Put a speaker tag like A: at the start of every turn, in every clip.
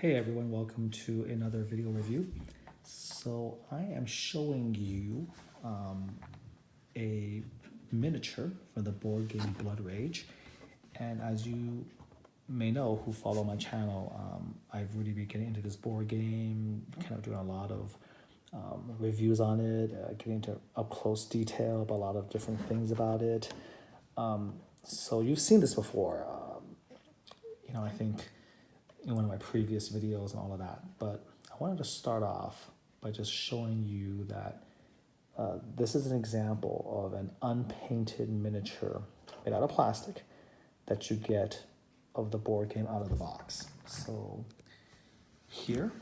A: Hey everyone, welcome to another video review. So I am showing you a miniature for the board game Blood Rage. And as you may know who follow my channel, I've really been getting into this board game, kind of doing a lot of reviews on it, getting into up close detail about a lot of different things about it. So you've seen this before, I think in one of my previous videos and all of that, but I wanted to start off by just showing you that this is an example of an unpainted miniature made out of plastic that you get of the board game out of the box. So here,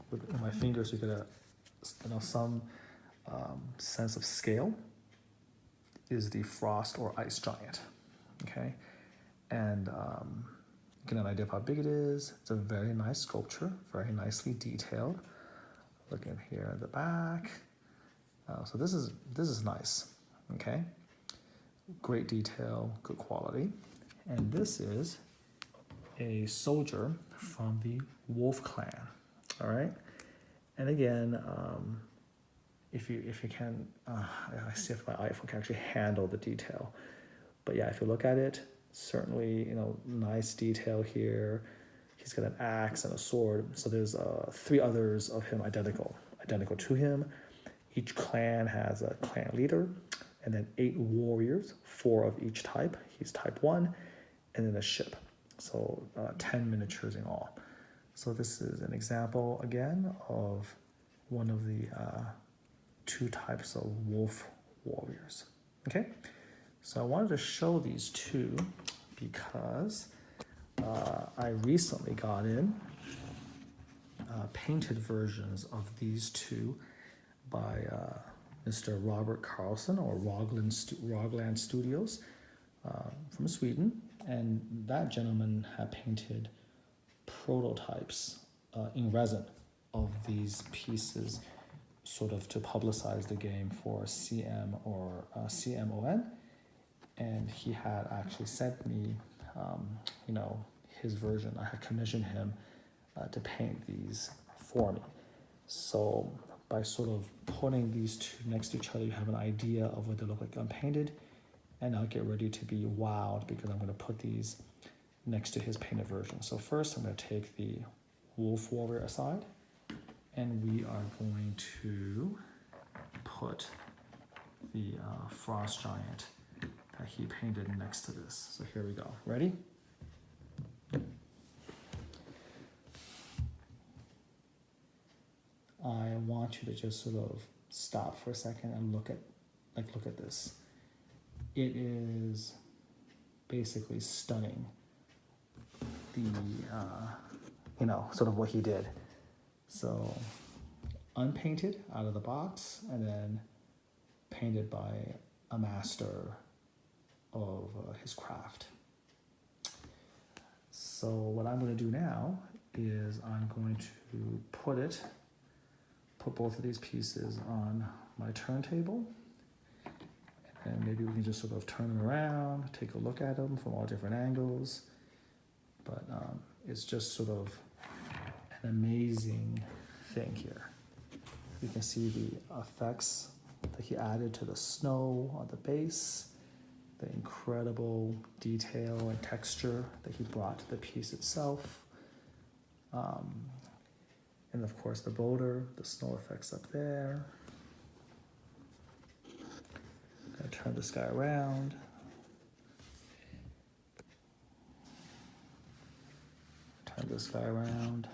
A: with my fingers, you get some sense of scale. Is the Frost or Ice Giant, okay? And get an idea of how big it is. It's a very nice sculpture, very nicely detailed. Looking here at the back. So this is nice, okay? Great detail, good quality. And this is a soldier from the Wolf Clan, all right? And again, if you can, I see if my iPhone can actually handle the detail. But yeah, if you look at it, certainly, nice detail here. He's got an axe and a sword. So there's 3 others of him identical to him. Each clan has a clan leader, and then 8 warriors, 4 of each type. He's type 1, and then a ship. So 10 miniatures in all. So this is an example, again, of one of the 2 types of wolf warriors, okay? So I wanted to show these 2 because I recently got in painted versions of these 2 by Mr. Robert Carlson or Rogland Studios from Sweden. And that gentleman had painted prototypes in resin of these pieces, sort of to publicize the game for CM or CMON. And he had actually sent me, his version. I had commissioned him to paint these for me. So by sort of putting these 2 next to each other, you have an idea of what they look like unpainted. And I'll get ready to be wowed because I'm going to put these next to his painted version. So first I'm going to take the Wolf Warrior aside, and we are going to put the Frost Giant that he painted next to this. So here we go. Ready? I want you to just sort of stop for a second and look at this. It is basically stunning. Sort of what he did. So unpainted out of the box, and then painted by a master of his craft. So what I'm going to do now is I'm going to put both of these pieces on my turntable, and maybe we can just sort of turn them around, take a look at them from all different angles. But it's just sort of an amazing thing here. You can see the effects that he added to the snow on the base, the incredible detail and texture that he brought to the piece itself. And of course the boulder, the snow effects up there. I'm gonna turn this guy around. Turn this guy around.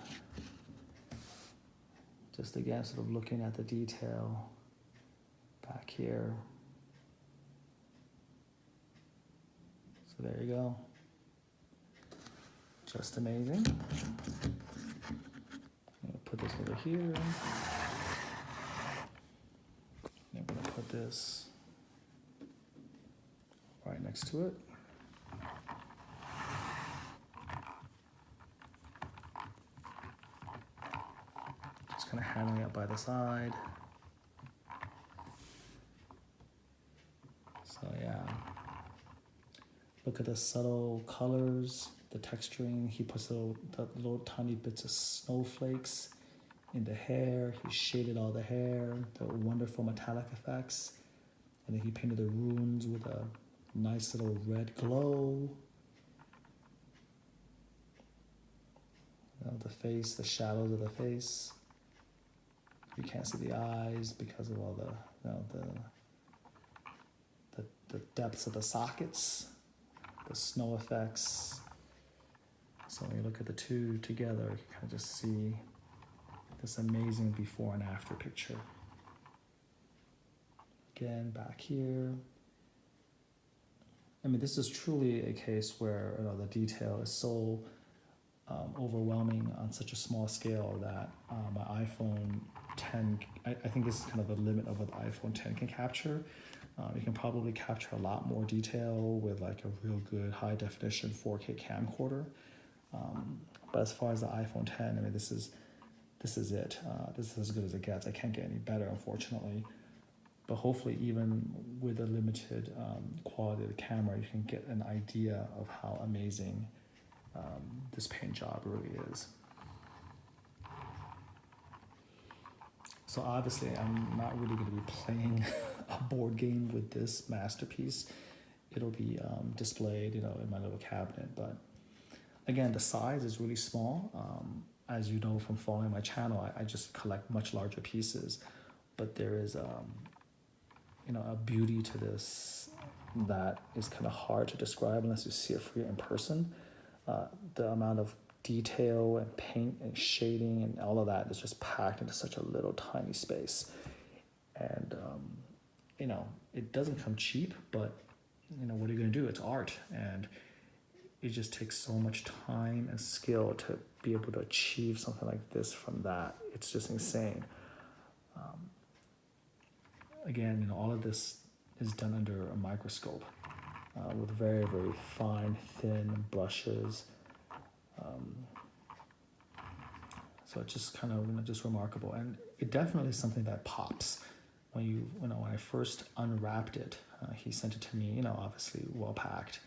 A: Just again, sort of looking at the detail back here. So there you go. Just amazing. I'm gonna put this over here. I'm gonna put this right next to it. Just kind of handling it by the side. So yeah. Look at the subtle colors the texturing. He puts the little tiny bits of snowflakes in the hair. He shaded all the hair, the wonderful metallic effects. And then he painted the runes with a nice little red glow. The face, the shadows of the face. You can't see the eyes because of all the depths of the sockets, the snow effects. So when you look at the two together, you kind of just see this amazing before and after picture. Again, back here. I mean, this is truly a case where the detail is so overwhelming on such a small scale that my iPhone 10, I think this is kind of the limit of what the iPhone 10 can capture. You can probably capture a lot more detail with like a real good high definition 4K camcorder. But as far as the iPhone 10, I mean, this is it. This is as good as it gets. I can't get any better, unfortunately. But hopefully, even with a limited quality of the camera, you can get an idea of how amazing this paint job really is. So obviously, I'm not really going to be playing a board game with this masterpiece. It'll be displayed, in my little cabinet. But again, the size is really small. As you know from following my channel, I just collect much larger pieces. But there is, a beauty to this that is kind of hard to describe unless you see it for you in person. The amount of detail and paint and shading and all of that is just packed into such a little tiny space. And, it doesn't come cheap, but, what are you going to do? It's art. And it just takes so much time and skill to be able to achieve something like this from that. It's just insane. Again, all of this is done under a microscope with very, very fine, thin brushes. So it's just kind of just remarkable, and it definitely is something that pops when when I first unwrapped it. He sent it to me, obviously well packed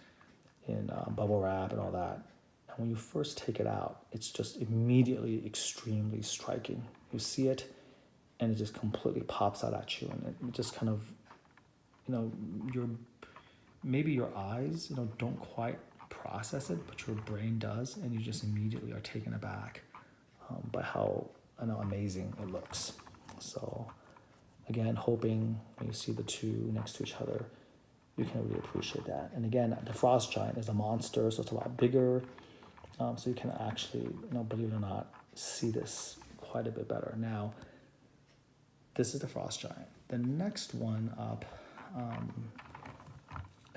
A: in bubble wrap and all that. And when you first take it out, it's just immediately extremely striking. You see it, and it just completely pops out at you, and it just kind of, maybe your eyes, don't quite process it, but your brain does, and you just immediately are taken aback by how amazing it looks. So again, hoping when you see the two next to each other, you can really appreciate that. And again, the Frost Giant is a monster, so it's a lot bigger. So you can actually, believe it or not, see this quite a bit better. Now, this is the Frost Giant. The next one up,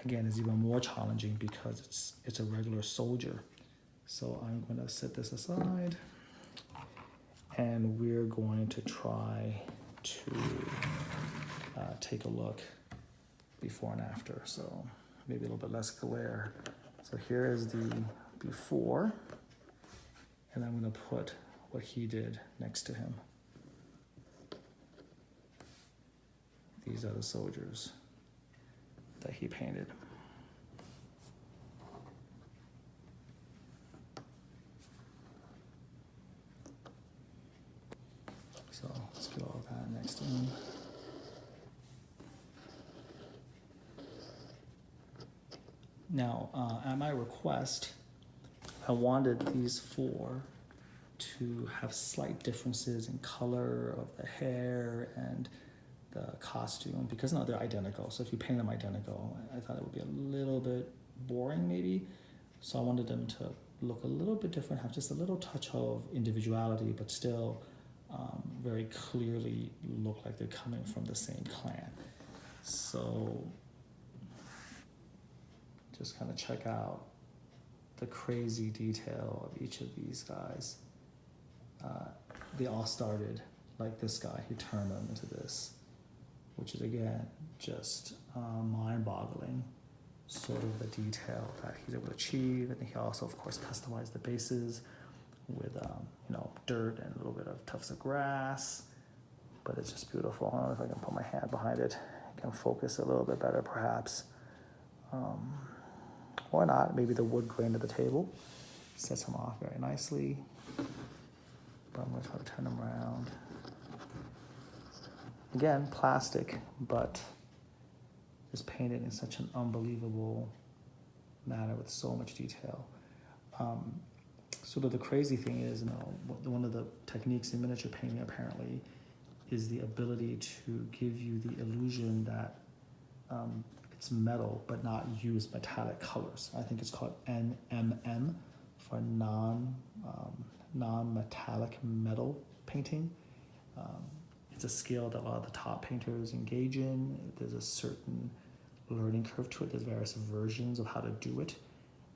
A: again, is even more challenging because it's a regular soldier. So I'm going to set this aside, and we're going to try to take a look before and after. So maybe a little bit less glare. So here is the before, and I'm going to put what he did next to him. These are the soldiers that he painted. So let's get all of that next in. Now, at my request, I wanted these four to have slight differences in color of the hair and the costume, because no, they're identical. So if you paint them identical, I thought it would be a little bit boring maybe. So I wanted them to look a little bit different, have just a little touch of individuality, but still very clearly look like they're coming from the same clan. So just kind of check out the crazy detail of each of these guys. They all started like this guy. He turned them into this, which is again just mind-boggling, sort of the detail that he's able to achieve. And he also, of course, customized the bases with dirt and a little bit of tufts of grass. But it's just beautiful. I don't know if I can put my hand behind it. I can focus a little bit better, perhaps. Or not. Maybe the wood grain of the table. Sets him off very nicely. But I'm going to try to turn him around. Again, plastic, but just painted in such an unbelievable manner with so much detail. Sort of the crazy thing is, one of the techniques in miniature painting apparently is the ability to give you the illusion that it's metal but not use metallic colors. I think it's called NMM for non-metallic metal painting. It's a skill that a lot of the top painters engage in. There's a certain learning curve to it. There's various versions of how to do it.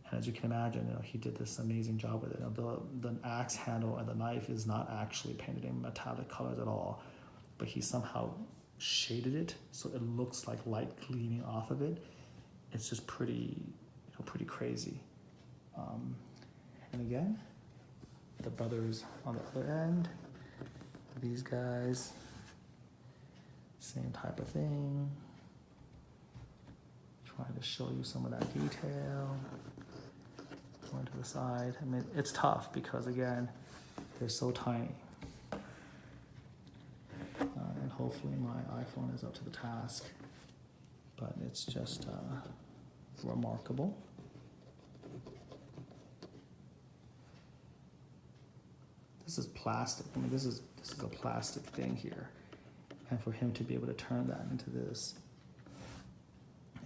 A: And as you can imagine, he did this amazing job with it. The axe handle and the knife is not actually painted in metallic colors at all, but he somehow shaded it so it looks like light gleaming off of it. It's just pretty crazy. And again, the brothers on the other end, these guys, same type of thing. Trying to show you some of that detail. Going to the side. I mean, it's tough because again, they're so tiny. And hopefully my iPhone is up to the task, but it's just remarkable. This is plastic. I mean, this is a plastic thing here. And for him to be able to turn that into this,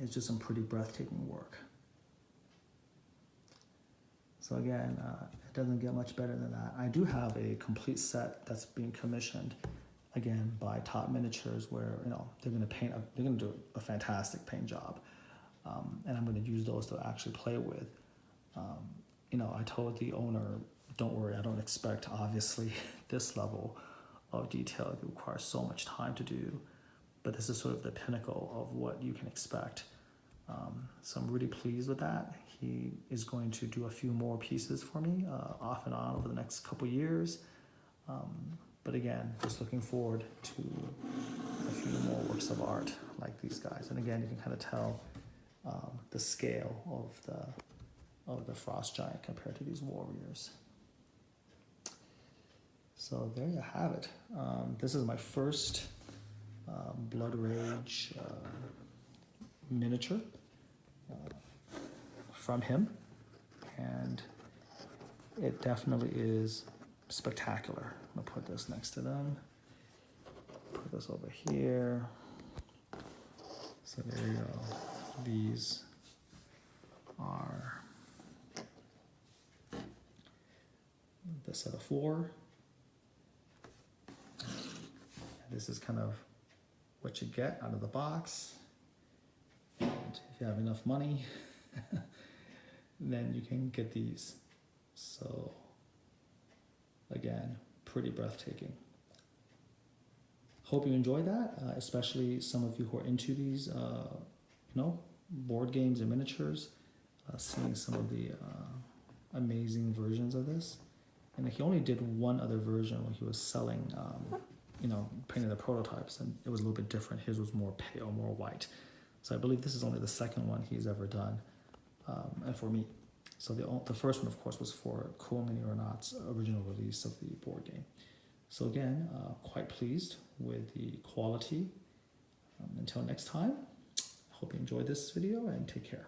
A: it's just some pretty breathtaking work. So again, it doesn't get much better than that. I do have a complete set that's being commissioned, again, by Top Miniatures, where they're going to do a fantastic paint job, and I'm going to use those to actually play with. I told the owner, don't worry, I don't expect obviously this level of detail. It requires so much time to do, but this is sort of the pinnacle of what you can expect. So I'm really pleased with that. He is going to do a few more pieces for me off and on over the next couple years. But again, just looking forward to a few more works of art like these guys. And again, you can kind of tell the scale of the Frost Giant compared to these warriors. So there you have it. This is my first Blood Rage miniature from him, and it definitely is spectacular. I'm gonna put this next to them. Put this over here. So there you go. These are the set of 4. This is kind of what you get out of the box. And if you have enough money, then you can get these. So again, pretty breathtaking. Hope you enjoyed that, especially some of you who are into these, board games and miniatures, seeing some of the amazing versions of this. And he only did one other version when he was selling, painting the prototypes, and it was a little bit different. His was more pale, more white. So I believe this is only the second one he's ever done, and for me. So the first one, of course, was for Cool Mini or Not's original release of the board game. So again, quite pleased with the quality. Until next time, hope you enjoyed this video and take care.